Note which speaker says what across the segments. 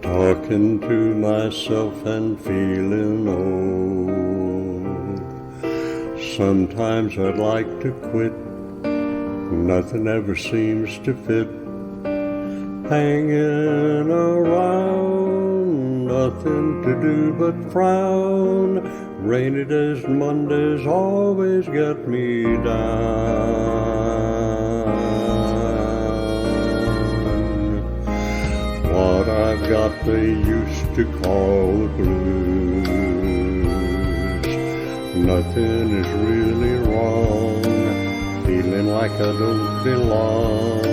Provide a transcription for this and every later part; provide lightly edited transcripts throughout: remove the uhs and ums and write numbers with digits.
Speaker 1: talking to myself and feeling old. Sometimes I'd like to quit, nothing ever seems to fit. Hanging around, nothing to do but frown. Rainy days and Mondays always get me down. What I've got they used to call the blues. Nothing is really wrong, feeling like I don't belong.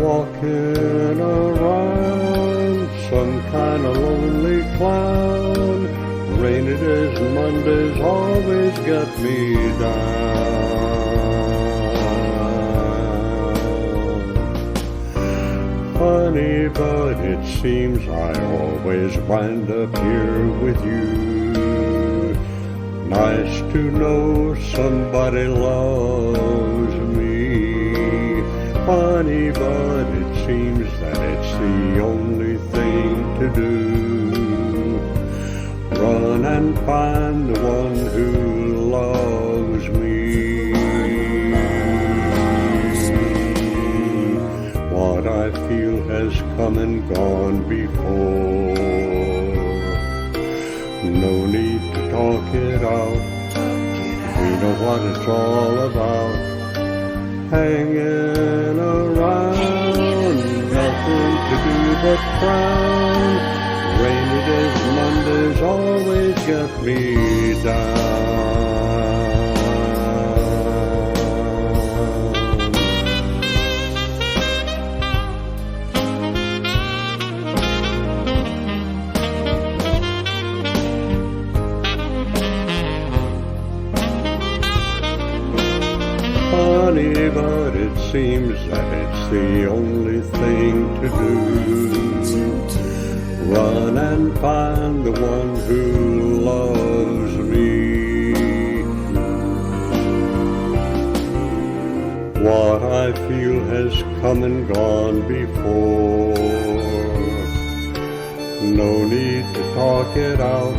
Speaker 1: Walking around, some kind of lonely clown. Rainy days and Mondays always get me down. Funny, but it seems I always wind up here with you. Nice to know somebody loves me. Funny, but it seems that it's the only thing to do. Run and find the one who loves me. What I feel has come and gone before. No need to talk it out. We know what it's all about. Hanging around, nothing to do but frown. Rainy days, Mondays always get me down. Funny, but it seems that it's the only thing to do. Run and find the one who loves me. What I feel has come and gone before. No need to talk it out.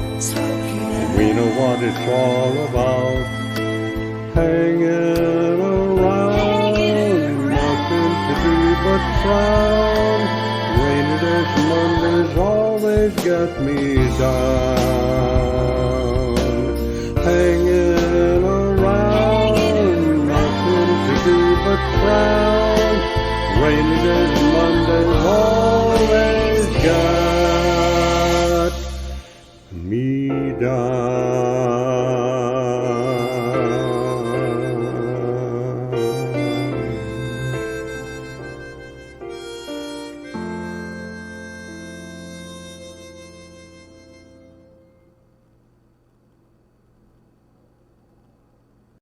Speaker 1: We know what it's all about. Hanging around, nothing to do but frown. Rainy days, Mondays always get me down. Hanging around, nothing to do but frown. Rainy days, Mondays always get me down.